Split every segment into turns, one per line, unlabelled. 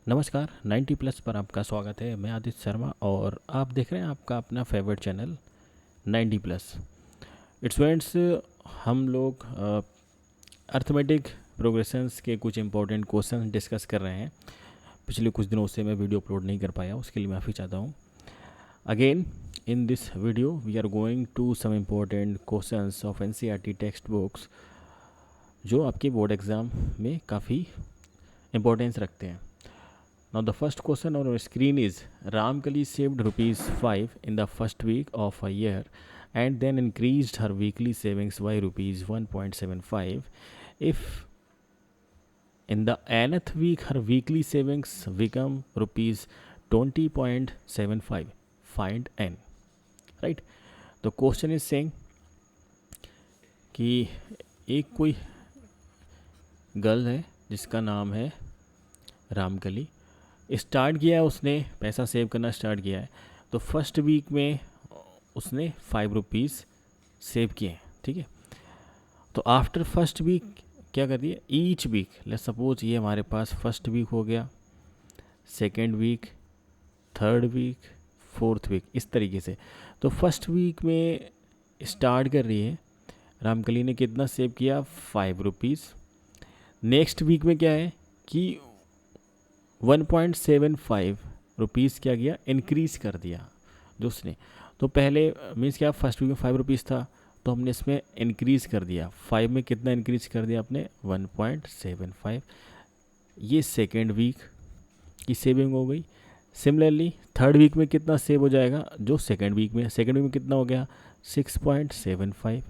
नमस्कार 90 प्लस पर आपका स्वागत है। मैं आदित्य शर्मा और आप देख रहे हैं आपका अपना favourite channel 90 plus. It's friends, हम लोग अर्थमेटिक प्रोग्रेशंस के कुछ इंपॉर्टेंट क्वेश्चन डिस्कस कर रहे हैं। पिछले कुछ दिनों से मैं वीडियो अपलोड नहीं कर पाया, उसके लिए माफ़ी चाहता हूँ। Again in this video we are going to some important questions of NCERT text books जो आपके बोर्ड एग्ज़ाम में काफ़ी इंपॉर्टेंस रखते हैं। Now the first question on our screen is Ramkali saved rupees 5 in the first week of a year and then increased her weekly savings by rupees 1.75. If in the nth week her weekly savings become rupees 20.75, find n. Right? The question is saying कि एक कोई girl है जिसका नाम है Ramkali. Start किया है, उसने पैसा सेव करना स्टार्ट किया है। तो फर्स्ट वीक में उसने 5 रुपीज़ सेव किए हैं। ठीक है, तो आफ्टर फर्स्ट वीक क्या कर दिया, ईच वीक लेट्स सपोज ये हमारे पास फर्स्ट वीक हो गया, second week, third week, fourth week, इस तरीके से। तो फर्स्ट वीक में स्टार्ट कर रही है, रामकली ने कितना सेव किया, 5 रुपीज़। नेक्स्ट वीक में क्या है कि 1.75 रुपीज़ क्या किया, इंक्रीज़ कर दिया जो उसने। तो पहले मीन्स क्या, फर्स्ट वीक में 5 रुपीज़ था, तो हमने इसमें इंक्रीज़ कर दिया। 5 में कितना इंक्रीज़ कर दिया आपने, 1.75। ये सेकेंड वीक की सेविंग हो गई। सिमिलरली थर्ड वीक में कितना सेव हो जाएगा, जो सेकेंड वीक में कितना हो गया, 6.75।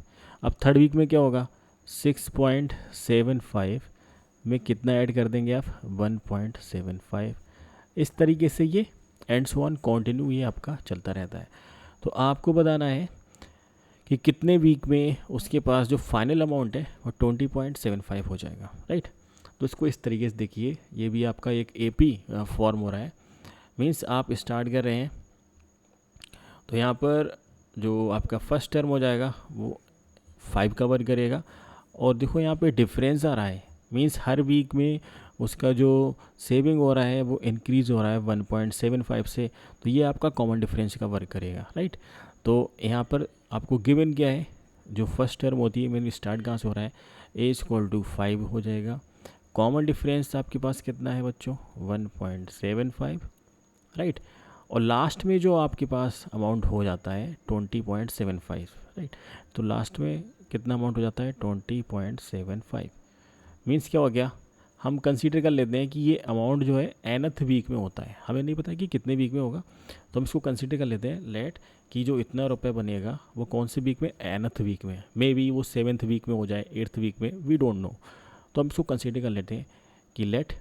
अब थर्ड वीक में क्या होगा, 6.75 में कितना ऐड कर देंगे आप, 1.75। इस तरीके से ये एंड सो ऑन कंटिन्यू ये आपका चलता रहता है। तो आपको बताना है कि कितने वीक में उसके पास जो फाइनल अमाउंट है वो 20.75 हो जाएगा। राइट, तो इसको इस तरीके से देखिए, ये भी आपका एक एपी फॉर्म हो रहा है। मीन्स आप स्टार्ट कर रहे हैं, तो यहाँ पर जो आपका फर्स्ट टर्म हो जाएगा वो 5 कवर करेगा। और देखो यहाँ पे डिफरेंस आ रहा है, मीन्स हर वीक में उसका जो सेविंग हो रहा है वो इंक्रीज़ हो रहा है 1.75 से। तो ये आपका कॉमन डिफरेंस का वर्क करेगा। राइट, तो यहाँ पर आपको गिवन क्या है, जो फर्स्ट टर्म होती है मेरी स्टार्ट कहाँ से हो रहा है, A=5 हो जाएगा। कॉमन डिफरेंस आपके पास कितना है बच्चों, 1.75। राइट, और लास्ट में जो आपके पास अमाउंट हो जाता है 20.75। राइट, तो लास्ट में कितना अमाउंट हो जाता है, 20.75। मीन्स क्या हो गया, हम कंसीडर कर लेते हैं कि ये अमाउंट जो है एनथ वीक में होता है, हमें नहीं पता कि कितने वीक में होगा, तो हम इसको कंसीडर कर लेते हैं लेट कि जो इतना रुपए बनेगा वो कौन से वीक में, एनथ वीक में। मे बी वो 7th वीक में हो जाए, 8th वीक में, वी डोंट नो। तो हम इसको कंसीडर कर लेते हैं कि लेट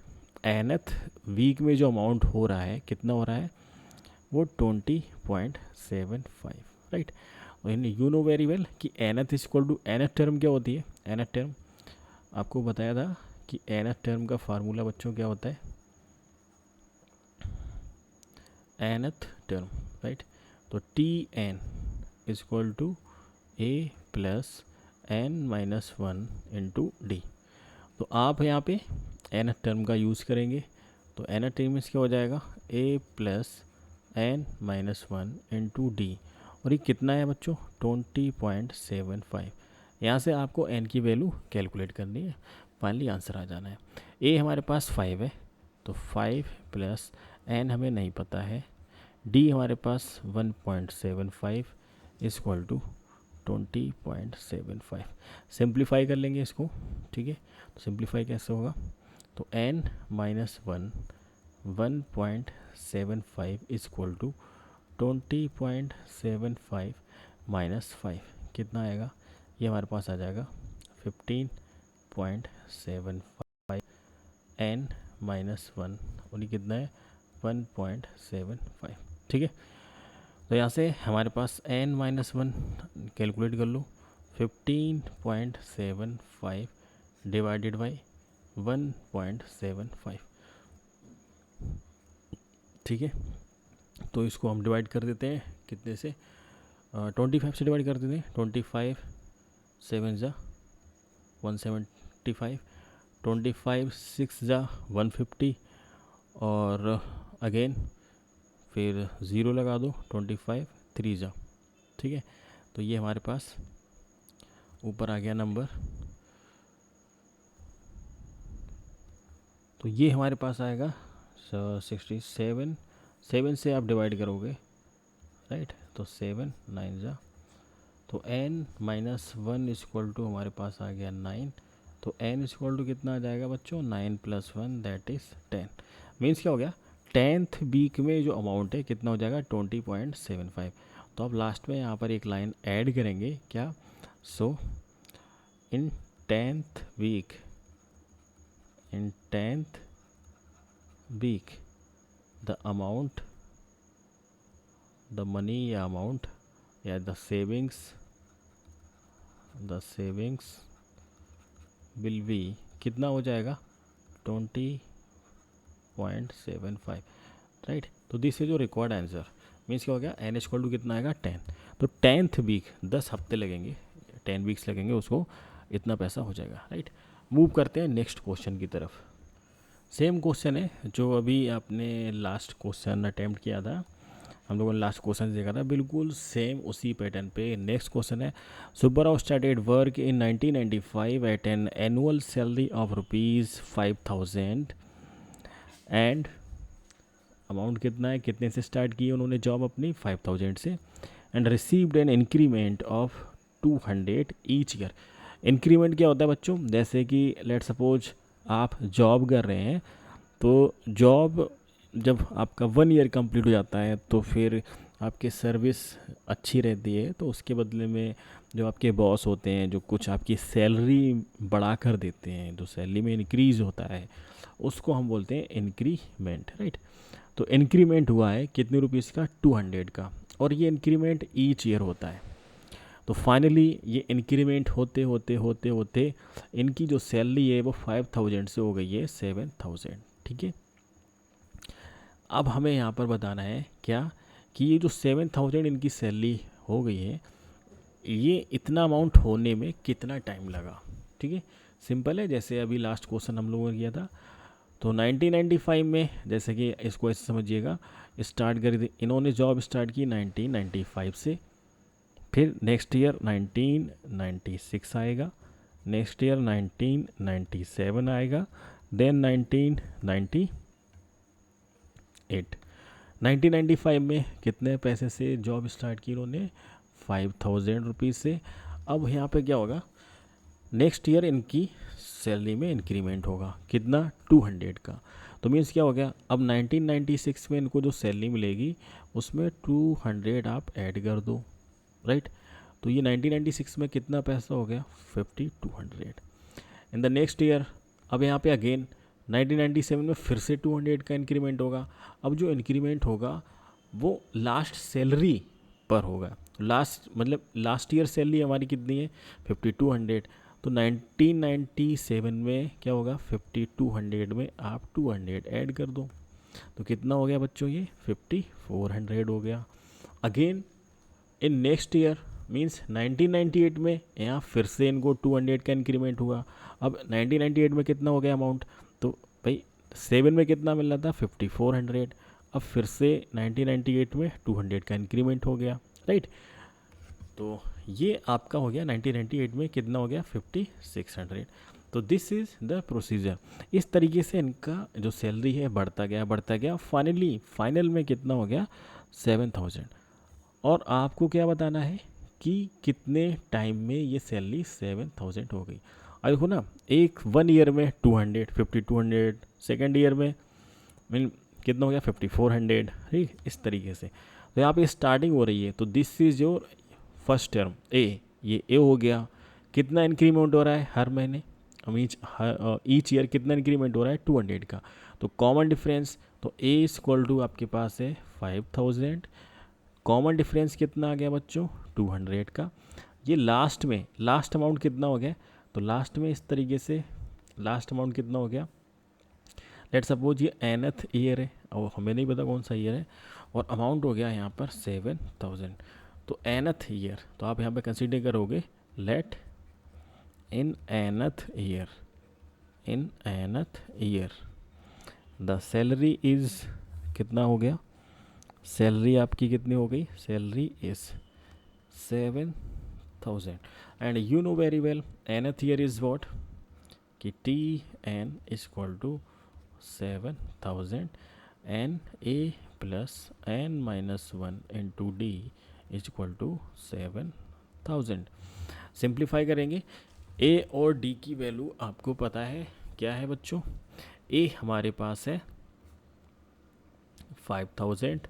एनथ वीक में जो अमाउंट हो रहा है कितना हो रहा है, वो 20.75। Right, you know very well कि nth is equal to, nth term क्या होती है, एनथ टर्म आपको बताया था कि एनथ टर्म का फार्मूला बच्चों क्या होता है, एनथ टर्म। राइट, तो T N is equal to A plus n-1 into D. तो आप यहाँ पे एनथ टर्म का यूज़ करेंगे, तो एनथ टर्म क्या हो जाएगा, ए प्लस n-1 इंटू डी। और ये कितना है बच्चों, 20.75। यहाँ से आपको n की वैल्यू कैलकुलेट करनी है, फाइनली आंसर आ जाना है। ए हमारे पास 5 है, तो 5 प्लस n हमें नहीं पता है, डी हमारे पास 1.75 इज इक्वल टू 20.75। सिंप्लीफाई कर लेंगे इसको। ठीक है, तो सिंप्लीफाई कैसे होगा, तो n-1 1.75 is equal to 20.75 minus 5 कितना आएगा, ये हमारे पास आ जाएगा 15.75 n-1, और ये कितना है, 1.75। ठीक है, तो यहाँ से हमारे पास n-1 कैलकुलेट कर लो, 15.75 डिवाइडेड बाई 1.75। ठीक है, तो इसको हम डिवाइड कर देते हैं कितने से, 25 से डिवाइड कर देते हैं। 25 7 ज़ा 175, 25 6 ज़ा 150, और अगेन फिर 0 लगा दो, 25 3 जा, ठीक है। तो ये हमारे पास ऊपर आ गया नंबर, तो ये हमारे पास आएगा 67। 7 से आप डिवाइड करोगे, राइट, तो 7 9 जा, तो n-1 इक्वल टू हमारे पास आ गया 9। तो n इक्वल टू कितना आ जाएगा बच्चों, 9 + 1 दैट इज़ 10। मीन्स क्या हो गया, 10th वीक में जो अमाउंट है कितना हो जाएगा, 20.75। तो अब लास्ट में यहाँ पर एक लाइन ऐड करेंगे, क्या, so in 10th week, in 10th week the amount, the money या अमाउंट या द सेविंग्स विल बी, कितना हो जाएगा, 20.75, राइट। तो this is your required answer. Means क्या हो गया, n इक्वल टू कितना आएगा, 10। तो 10th वीक 10 हफ्ते लगेंगे, 10 वीक्स लगेंगे, उसको इतना पैसा हो जाएगा, राइट। मूव करते हैं नेक्स्ट क्वेश्चन की तरफ। सेम क्वेश्चन है जो अभी आपने लास्ट क्वेश्चन अटैम्प्ट किया था, हम लोगों ने लास्ट क्वेश्चन देखा था, बिल्कुल सेम उसी पैटर्न पे नेक्स्ट क्वेश्चन है। Subbarao started work in 1995 at an annual salary of ₹5,000 and amount कितना है, कितने से स्टार्ट की उन्होंने जॉब अपनी, 5,000 से, and received an increment of 200 each year. Increment क्या होता है बच्चों, जैसे कि लेट सपोज आप जॉब कर रहे हैं, तो जॉब जब आपका 1 ईयर कंप्लीट हो जाता है तो फिर आपकी सर्विस अच्छी रहती है, तो उसके बदले में जो आपके बॉस होते हैं जो कुछ आपकी सैलरी बढ़ा कर देते हैं, जो सैलरी में इंक्रीज़ होता है उसको हम बोलते हैं इंक्रीमेंट, राइट। तो इंक्रीमेंट हुआ है कितने रुपीज़ का, 200 का, और ये इंक्रीमेंट ईच ईयर होता है। तो फाइनली ये इंक्रीमेंट होते होते होते होते इनकी जो सैलरी है वो 5,000 से हो गई है 7,000, ठीक है। अब हमें यहाँ पर बताना है क्या, कि ये जो 7,000 इनकी सैलरी हो गई है, ये इतना अमाउंट होने में कितना टाइम लगा, ठीक है। सिंपल है, जैसे अभी लास्ट क्वेश्चन हम लोगों ने किया था, तो 1995 में, जैसे कि इसको ऐसे समझिएगा, स्टार्ट करी थी इन्होंने जॉब स्टार्ट की 1995 से, फिर नेक्स्ट ईयर 1996 आएगा, नेक्स्ट ईयर 1997 आएगा, देन 1998। 1995 में कितने पैसे से जॉब स्टार्ट की उन्होंने, 5,000 रुपीज़ से। अब यहाँ पे क्या होगा, नेक्स्ट ईयर इनकी सैलरी में इंक्रीमेंट होगा, कितना, 200 का। तो मीन्स क्या हो गया, अब 1996 में इनको जो सैलरी मिलेगी उसमें 200 आप ऐड कर दो, राइट। तो ये 1996 में कितना पैसा हो गया, 5,200 इन द नेक्स्ट ईयर। अब यहाँ पे अगेन 1997 में फिर से 200 का इंक्रीमेंट होगा। अब जो इंक्रीमेंट होगा वो लास्ट सैलरी पर होगा, लास्ट मतलब लास्ट ईयर सैलरी हमारी कितनी है, 5,200। तो 1997 में क्या होगा, 5,200 में आप 200 ऐड कर दो, तो कितना हो गया बच्चों, ये 5,400 हो गया। Again in next year means 1998 में यहाँ फिर से इनको 200 का इंक्रीमेंट हुआ। अब 1998 में कितना हो गया अमाउंट, तो भाई 7 में कितना मिल रहा था, 5,400। अब फिर से 1998 में 200 का इंक्रीमेंट हो गया, राइट। तो ये आपका हो गया 1998 में कितना हो गया, 5,600। तो दिस इज़ द प्रोसीजर। इस तरीके से इनका जो सैलरी है बढ़ता गया, फाइनल में कितना हो गया, 7,000। और आपको क्या बताना है कि कितने टाइम में ये सैलरी 7,000 हो गई। अब देखो ना, एक 1 ईयर में 200, 5,200, सेकेंड ईयर में मीन कितना हो गया, 5,400, ठीक, इस तरीके से। तो यहाँ पे स्टार्टिंग हो रही है, तो this is your first term A, ये ए हो गया। कितना इंक्रीमेंट हो रहा है हर महीने, ईच ईयर कितना इंक्रीमेंट हो रहा है, 200 का। तो कॉमन डिफरेंस, तो ए इक्वल टू आपके पास है 5,000, कॉमन डिफरेंस कितना आ गया बच्चों, 200 का। ये लास्ट में लास्ट अमाउंट कितना हो गया, तो लास्ट में इस तरीके से लास्ट अमाउंट कितना हो गया, लेट सपोज ये nth ईयर है और हमें नहीं पता कौन सा ईयर है, और अमाउंट हो गया यहाँ पर 7,000। तो nth ईयर, तो आप यहाँ पे कंसीडर करोगे, let in nth year the salary is कितना हो गया, सैलरी आपकी कितनी हो गई, salary is 7,000 and you know very well nth year is what कि T N is equal to 7,000 n A plus n minus 1 into D is equal to 7,000। Simplify करेंगे, A और डी की वैल्यू आपको पता है क्या है बच्चों, ए हमारे पास है 5,000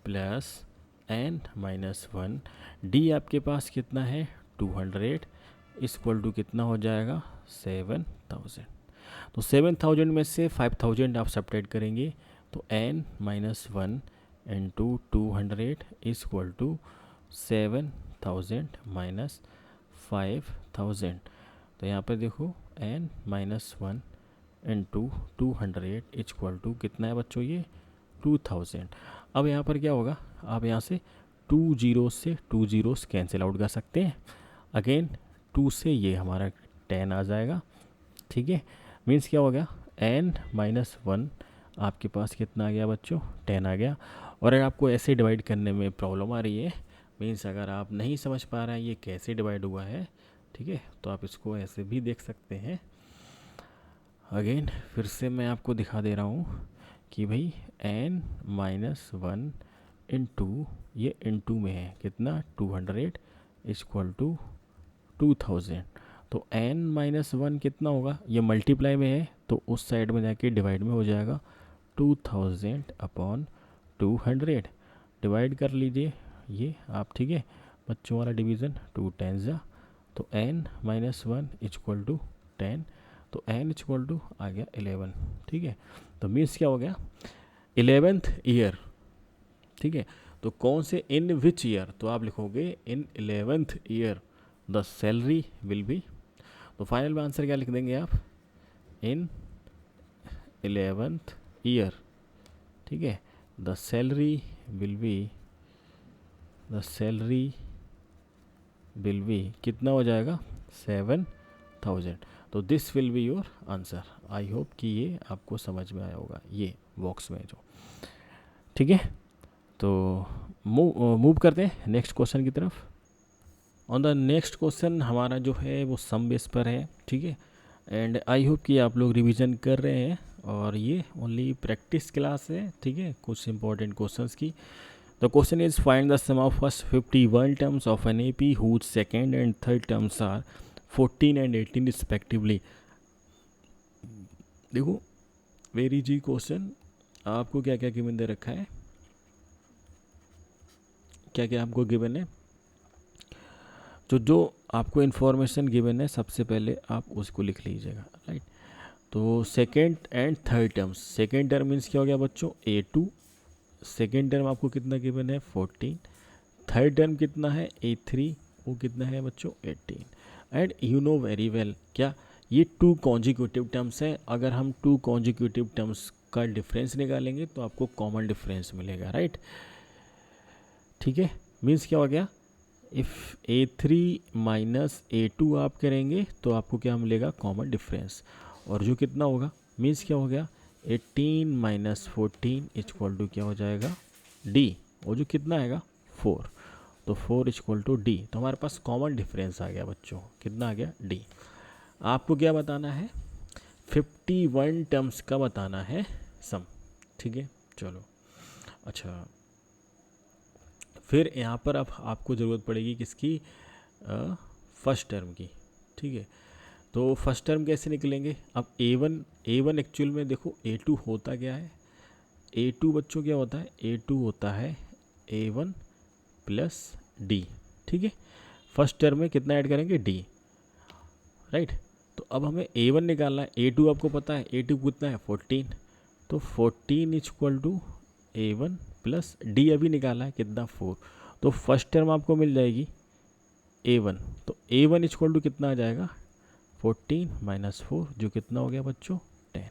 प्लस एन माइनस 1, डी आपके पास कितना है 200 इक्वल टू कितना हो जाएगा 7,000। तो 7,000 में से 5,000 आप सब्ट्रैक्ट करेंगे तो n minus 1 into 200 equal to 7,000 minus 5,000। तो यहाँ पर देखो n minus 1 into 200 equal to कितना है बच्चों, ये 2,000। अब यहाँ पर क्या होगा, आप यहाँ से 2 जीरोस से 2 जीरोस कैंसिल आउट कर सकते हैं, अगेन 2 से ये हमारा 10 आ जाएगा, ठीक है। मीन्स क्या हो गया, n माइनस 1 आपके पास कितना आ गया बच्चों, 10 आ गया। और अगर आपको ऐसे डिवाइड करने में प्रॉब्लम आ रही है, मीन्स अगर आप नहीं समझ पा रहे हैं ये कैसे डिवाइड हुआ है, ठीक है, तो आप इसको ऐसे भी देख सकते हैं। अगेन फिर से मैं आपको दिखा दे रहा हूँ कि भाई n माइनस 1 इंटू ये इंटू में है कितना 200 इक्वल टू 2,000। तो n माइनस 1 कितना होगा, ये मल्टीप्लाई में है तो उस साइड में जाके डिवाइड में हो जाएगा 2,000 अपॉन 200, डिवाइड कर लीजिए ये आप, ठीक है बच्चों वाला डिवीज़न 2 10 जा, तो n माइनस 1 इक्वल टू 10, तो n इक्वल टू आ गया 11, ठीक है। तो मीन्स क्या हो गया 11th ईयर, ठीक है। तो कौन से, इन विच ईयर, तो आप लिखोगे इन 11th year the salary will be, तो फाइनल में आंसर क्या लिख देंगे आप, इन 11th ईयर, ठीक है, द सैलरी विल बी कितना हो जाएगा 7,000। तो this will be your answer. I hope कि ये आपको समझ में आया होगा, ये बॉक्स में जो, ठीक है। तो मूव करते हैं नेक्स्ट क्वेश्चन की तरफ। ऑन द नेक्स्ट क्वेश्चन हमारा जो है वो सम बेस पर है, ठीक है, एंड आई होप कि आप लोग रिवीजन कर रहे हैं और ये ओनली प्रैक्टिस क्लास है, ठीक है, कुछ इंपॉर्टेंट क्वेश्चंस की। The question is find the sum of first 51 terms of an A P whose second and third terms are 14 and 18 respectively. देखो वेरी जी क्वेश्चन, आपको क्या क्या गिवन दे रखा है, क्या क्या आपको गिवन है, जो आपको इन्फॉर्मेशन गिवन है सबसे पहले आप उसको लिख लीजिएगा, राइट। तो second and third terms, second term means क्या हो गया बच्चों A2, सेकेंड टर्म आपको कितना गिवन है 14, थर्ड टर्म कितना है A3, वो कितना है बच्चों 18। And you know very well क्या ये 2 कॉन्जिक्यूटिव टर्म्स हैं, अगर हम 2 कॉन्जिक्यूटिव टर्म्स का डिफरेंस निकालेंगे तो आपको कॉमन डिफरेंस मिलेगा, राइट, ठीक है। मीन्स क्या हो गया, इफ़ A3 माइनस A2 आप करेंगे तो आपको क्या मिलेगा कॉमन डिफरेंस, और जो कितना होगा, मीन्स क्या हो गया 18 माइनस 14 इक्वल टू क्या हो जाएगा D, और जो कितना आएगा 4, तो 4 इक्वल टू D। तो हमारे पास कॉमन डिफरेंस आ गया बच्चों, कितना आ गया D। आपको क्या बताना है 51 टर्म्स का बताना है सम, ठीक है। चलो अच्छा, फिर यहाँ पर अब आपको ज़रूरत पड़ेगी किसकी, फर्स्ट टर्म की, ठीक है। तो फर्स्ट टर्म कैसे निकलेंगे, अब A1 एक्चुअल में देखो A2 होता क्या है, A2 बच्चों क्या होता है, A2 होता है A1 प्लस D, ठीक है। फर्स्ट टर्म में कितना ऐड करेंगे D, राइट। तो अब हमें A1 निकालना है, A2 आपको पता है A2 कितना है 14, तो 14 equal to A1 plus D अभी निकाला है कितना 4, तो फर्स्ट टर्म आपको मिल जाएगी A1, तो A1 इक्वल टू कितना आ जाएगा 14 माइनस 4, जो कितना हो गया बच्चों 10।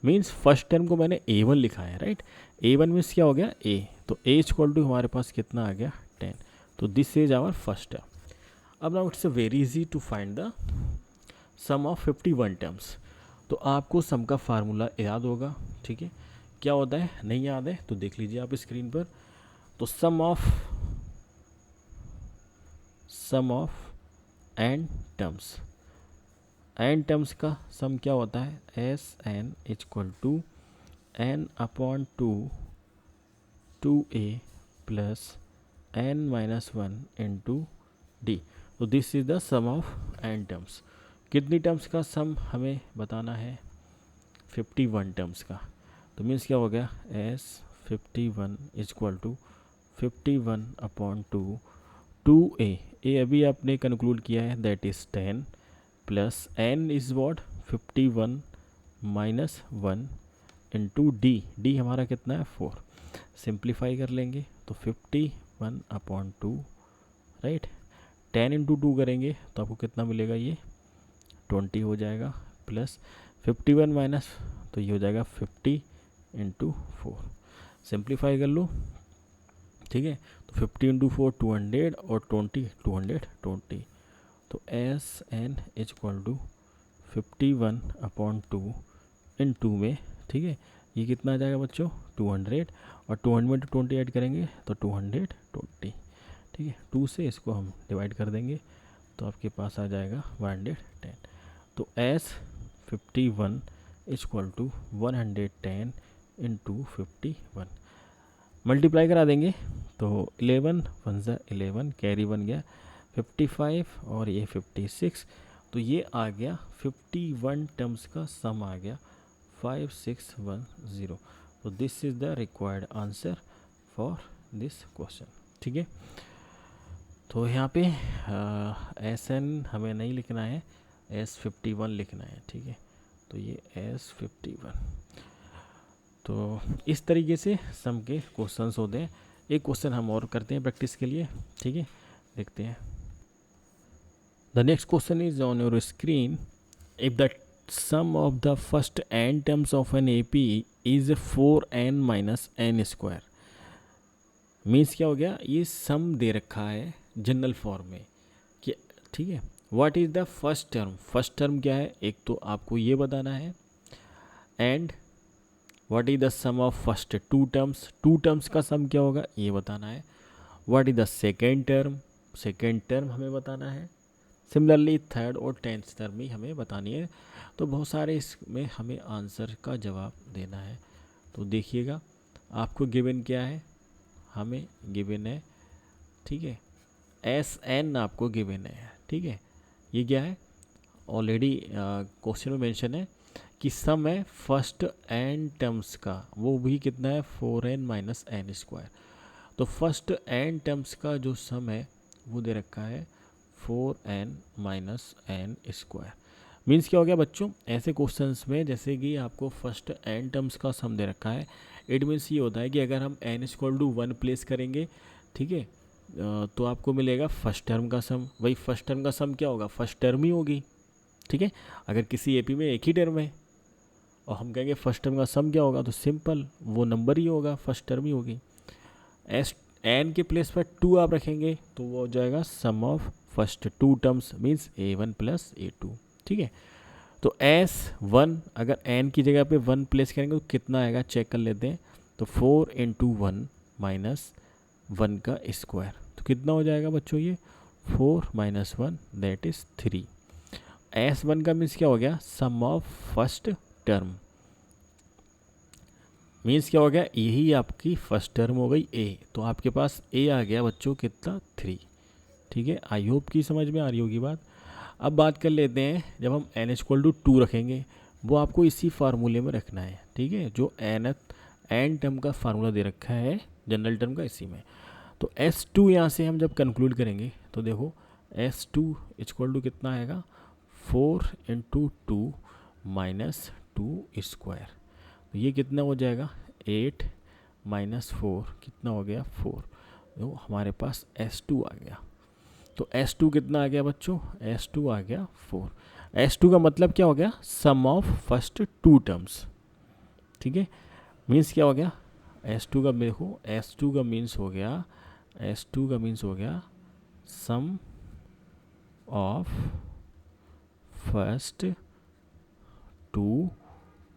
मीन्स फर्स्ट टर्म को मैंने A1 लिखा है, राइट। A1 मीन्स क्या हो गया A, तो A इक्वल टू हमारे पास कितना आ गया 10, तो this is our first term. अब now it's very easy to find the sum of 51 terms. तो आपको सम का फार्मूला याद होगा, ठीक है, क्या होता है नहीं याद है तो देख लीजिए आप स्क्रीन पर। तो sum of n terms, n terms का सम क्या होता है, S N equal to n upon two A plus n minus one into D. तो this is the sum of n terms. कितनी टर्म्स का सम हमें बताना है, 51 टर्म्स का। तो मीन्स क्या हो गया, S 51 equal to 51 upon two A अभी आपने कंक्लूड किया है that is 10 plus n is what 51 minus 1 into D हमारा कितना है 4। सिंप्लीफाई कर लेंगे तो 51 upon two, right, 10 into two करेंगे तो आपको कितना मिलेगा, ये 20 हो जाएगा, प्लस 51 माइनस तो ये हो जाएगा 50 इंटू 4। सिंप्लीफाई कर लो, ठीक है। तो 50 इंटू 4 200 और 20 220। तो S N equal to 51 upon two into में, ठीक है, ये कितना आ जाएगा बच्चों 200, और 200 में 20 ऐड करेंगे तो 220, ठीक है। 2 से इसको हम डिवाइड कर देंगे तो आपके पास आ जाएगा 110। तो S 51 equal to 110 into 51, multiply करा देंगे तो 11 वन ज़ा 11, कैरी बन गया 55 और ये 56। तो ये आ गया 51 टर्म्स का सम आ गया 5610। तो this is the required answer for this question, ठीक है। तो यहाँ पे एस एन हमें नहीं लिखना है, S51 लिखना है, ठीक है। तो ये S51। तो इस तरीके से सम के क्वेश्चंस होते हैं। एक क्वेश्चन हम और करते हैं प्रैक्टिस के लिए, ठीक है, देखते हैं। The next question is on your screen. If the sum of the first n terms of an AP is 4n minus N square. Means क्या हो गया, ये सम दे रखा है जनरल फॉर्म में कि, ठीक है, what is the first term. First term क्या है, एक तो आपको ये बताना है, and what is the sum of first two terms का सम क्या होगा ये बताना है। What is the second term हमें बताना है। सिमिलरली थर्ड और 10th टर्म भी हमें बतानी है। तो बहुत सारे इसमें हमें आंसर का जवाब देना है। तो देखिएगा आपको गिवन क्या है, हमें गिवन है, ठीक है, SN आपको गिवन है, ठीक है। ये क्या है, ऑलरेडी क्वेश्चन में मेंशन है कि सम है फर्स्ट n टर्म्स का, वो भी कितना है 4n माइनस एन स्क्वायर। तो फर्स्ट n टर्म्स का जो सम है वो दे रखा है 4n minus N square. Means क्या हो गया बच्चों, ऐसे क्वेश्चंस में जैसे कि आपको फर्स्ट n टर्म्स का सम दे रखा है, इट मीन्स ये होता है कि अगर हम n इक्वल टू 1 प्लेस करेंगे, ठीक है, तो आपको मिलेगा फर्स्ट टर्म का सम। वही फर्स्ट टर्म का सम क्या होगा, फर्स्ट टर्म ही होगी, ठीक है। अगर किसी AP में एक ही टर्म है और हम कहेंगे फर्स्ट टर्म का सम क्या होगा, तो सिंपल वो नंबर ही होगा, फर्स्ट टर्म ही होगी। एन के प्लेस पर 2 आप रखेंगे तो वो हो जाएगा sum of first two terms, means A1 plus A2, ठीक है। तो S1 अगर n की जगह पे 1 प्लेस करेंगे तो कितना आएगा चेक कर लेते हैं। तो 4 इंटू 1 माइनस 1 का स्क्वायर, तो कितना हो जाएगा बच्चों, ये 4 माइनस 1 दैट इज़ 3। S1 का मीन्स क्या हो गया, sum of first term, means क्या हो गया, यही आपकी फर्स्ट टर्म हो गई A। तो आपके पास A आ गया बच्चों कितना 3, ठीक है। आई होप की समझ में आ रही होगी बात। अब बात कर लेते हैं, जब हम n इक्वल टू 2 रखेंगे वो आपको इसी फार्मूले में रखना है, ठीक है, जो n टर्म का फार्मूला दे रखा है जनरल टर्म का, इसी में। तो S2 यहाँ से हम जब कंक्लूड करेंगे तो देखो S2 इक्वल टू कितना आएगा, 4 इंटू 2 माइनस 2 स्क्वायर। तो ये कितना हो जाएगा 8 माइनस 4 कितना हो गया 4। तो हमारे पास S2 आ गया। तो S2 कितना आ गया बच्चों, S2 आ गया 4। S2 का मतलब क्या हो गया, sum of first two terms, ठीक है। मीन्स क्या हो गया, S2 का देखो, S2 का मीन्स हो गया, S2 का मीन्स हो गया sum of first two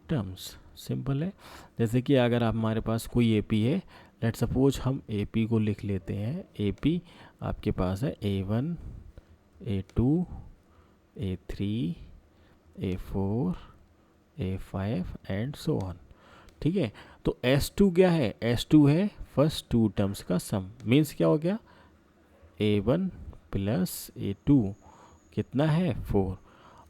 terms, simple है। जैसे कि अगर आप हमारे पास कोई एपी है, लेट सपोज हम एपी को लिख लेते हैं। एपी आपके पास है A1, A2, A3, A4, A5 and so on. ठीक है, तो S2 क्या है? S2 है फर्स्ट टू टर्म्स का सम, मीन्स क्या हो गया? A1 प्लस A2 कितना है? 4।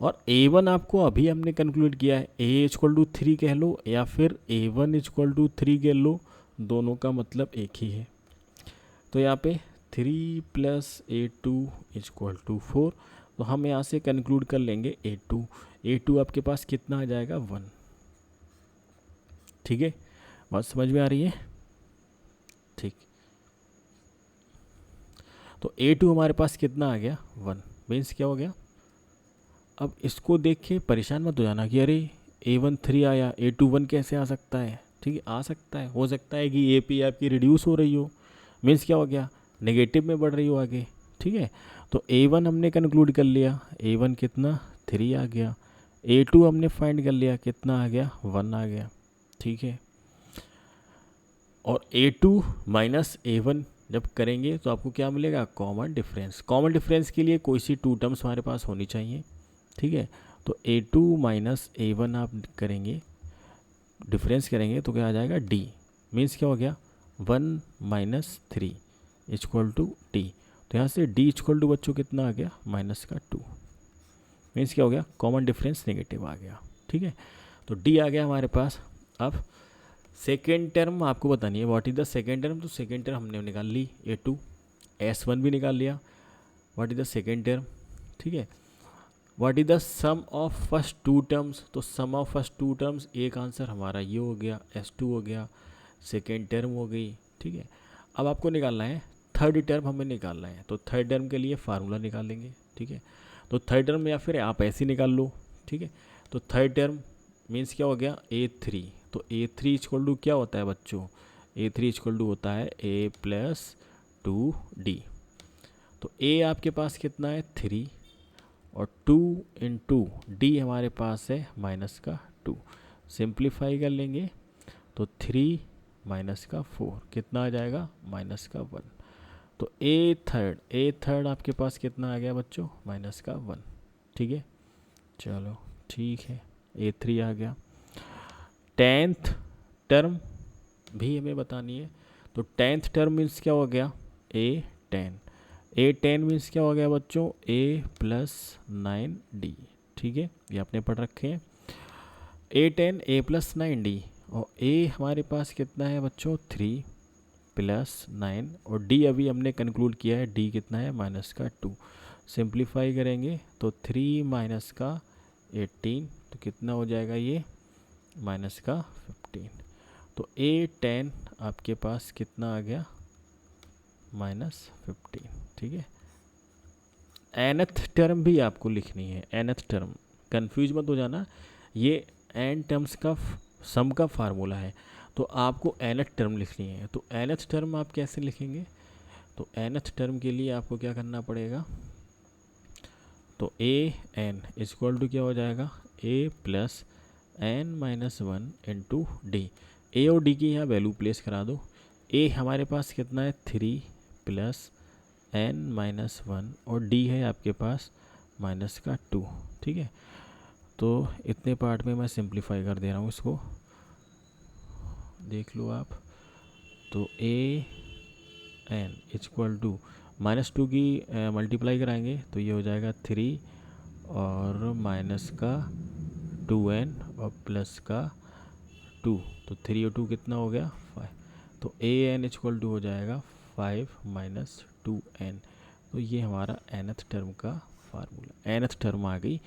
और A1 आपको अभी हमने कंक्लूड किया है, A इक्वल टू 3 कह लो या फिर A1 इक्वल टू 3 कह लो, दोनों का मतलब एक ही है। तो यहाँ पे 3 प्लस A2 इक्वल टू 4, तो हम यहाँ से कंक्लूड कर लेंगे A2 आपके पास कितना आ जाएगा? 1। ठीक है, बात समझ में आ रही है? ठीक, तो A2 हमारे पास कितना आ गया? 1, मीन्स क्या हो गया? अब इसको देख के परेशान मत हो जाना कि अरे A1 3 आया, A2 1 कैसे आ सकता है। ठीक है, आ सकता है, हो सकता है कि AP आपकी रिड्यूस हो रही हो, मीन्स क्या हो गया? नेगेटिव में बढ़ रही हो आगे। ठीक है, तो A1 हमने कंक्लूड कर लिया, A1 कितना? 3 आ गया। A2 हमने फाइंड कर लिया, कितना आ गया? 1 आ गया। ठीक है, और A2 माइनस A1 जब करेंगे तो आपको क्या मिलेगा? Common difference. कॉमन डिफरेंस के लिए कोई सी टू टर्म्स हमारे पास होनी चाहिए। ठीक है, तो A2 माइनस A1 आप करेंगे, डिफरेंस करेंगे तो क्या आ जाएगा? D, मीन्स क्या हो गया? 1 माइनस 3 इक्वल टू D। तो यहाँ से D इक्वल टू बच्चों कितना आ गया? माइनस का 2, मीन्स क्या हो गया? कॉमन डिफरेंस नेगेटिव आ गया। ठीक है, तो D आ गया हमारे पास। अब सेकेंड टर्म आपको बतानी है, what is the second term. तो सेकेंड टर्म हमने निकाल ली, A2, S1 भी निकाल लिया। What is the second term? ठीक है, what is the sum of first two terms. तो sum of first two terms, एक आंसर हमारा ये हो गया, S2 हो गया, सेकेंड टर्म हो गई। ठीक है, अब आपको निकालना है थर्ड टर्म, हमें निकालना है। तो थर्ड टर्म के लिए फार्मूला निकालेंगे। ठीक है, तो थर्ड टर्म या फिर आप ऐसे निकाल लो। ठीक है, तो थर्ड टर्म मीन्स क्या हो गया? A3। तो A3 इक्वल टू क्या होता है बच्चों? A3 इक्वल टू होता है A प्लस 2D। तो A आपके पास कितना है? 3, और 2 इंटू D हमारे पास है माइनस का 2। सिंप्लीफाई कर लेंगे तो 3 माइनस का 4 कितना आ जाएगा? माइनस का 1। तो A थर्ड आपके पास कितना आ गया बच्चों? माइनस का 1। ठीक है, चलो ठीक है, A3 आ गया। टेंथ टर्म भी हमें बतानी है। तो टेंथ टर्म मीन्स क्या हो गया? A10 मीन्स क्या हो गया बच्चों? A plus 9D। ठीक है, ये आपने पढ़ रखे हैं। A10 A प्लस 9D, और A हमारे पास कितना है बच्चों? 3 प्लस 9, और D अभी हमने कंक्लूड किया है, D कितना है? माइनस का 2। सिंप्लीफाई करेंगे तो 3 माइनस का 18, तो कितना हो जाएगा ये? माइनस का 15। तो A10 आपके पास कितना आ गया? -15। ठीक है, nth टर्म भी आपको लिखनी है। nth टर्म, कंफ्यूज मत हो जाना, ये n टर्म्स का सम का फार्मूला है, तो आपको nth टर्म लिखनी है। तो nth टर्म आप कैसे लिखेंगे? तो nth टर्म के लिए आपको क्या करना पड़ेगा? तो an इक्वल टू क्या हो जाएगा? A plus n minus 1 into D. A और डी की यहाँ वैल्यू प्लेस करा दो। ए हमारे पास कितना है? 3 प्लस n माइनस 1, और डी है आपके पास माइनस का 2। ठीक है, तो इतने पार्ट में मैं सिंप्लीफाई कर दे रहा हूँ, इसको देख लो आप। तो ए एन इक्वल टू -2 की मल्टीप्लाई कराएंगे तो ये हो जाएगा 3 और माइनस का 2n और प्लस का 2, तो 3 और 2 कितना हो गया? 5। तो ए एन इक्वल टू हो जाएगा 5 माइनस 2n। तो ये हमारा nth टर्म का फार्मूला, nth टर्म आ गई।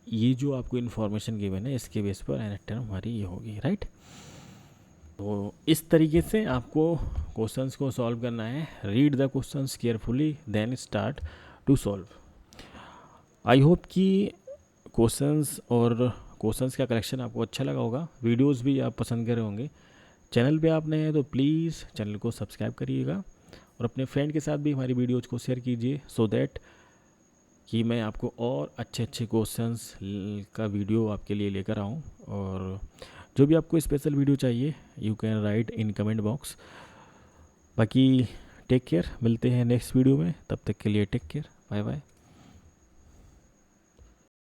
ये जो आपको इन्फॉर्मेशन गिवन है इसके बेस पर nth टर्म हमारी ये होगी, राइट। तो इस तरीके से आपको क्वेश्चंस को सॉल्व करना है। Read the questions carefully then start to solve. I hope कि क्वेश्चंस का कलेक्शन आपको अच्छा लगा होगा, वीडियोस भी आप पसंद कर रहे होंगे। चैनल पे आप नए हैं तो प्लीज़ चैनल को सब्सक्राइब करिएगा, और अपने फ्रेंड के साथ भी हमारी वीडियोज़ को शेयर कीजिए, सो दैट कि मैं आपको और अच्छे अच्छे क्वेश्चंस का वीडियो आपके लिए लेकर आऊँ। और जो भी आपको स्पेशल वीडियो चाहिए you can write in comment box. बाकी टेक केयर, मिलते हैं नेक्स्ट वीडियो में, तब तक के लिए टेक केयर, बाय बाय।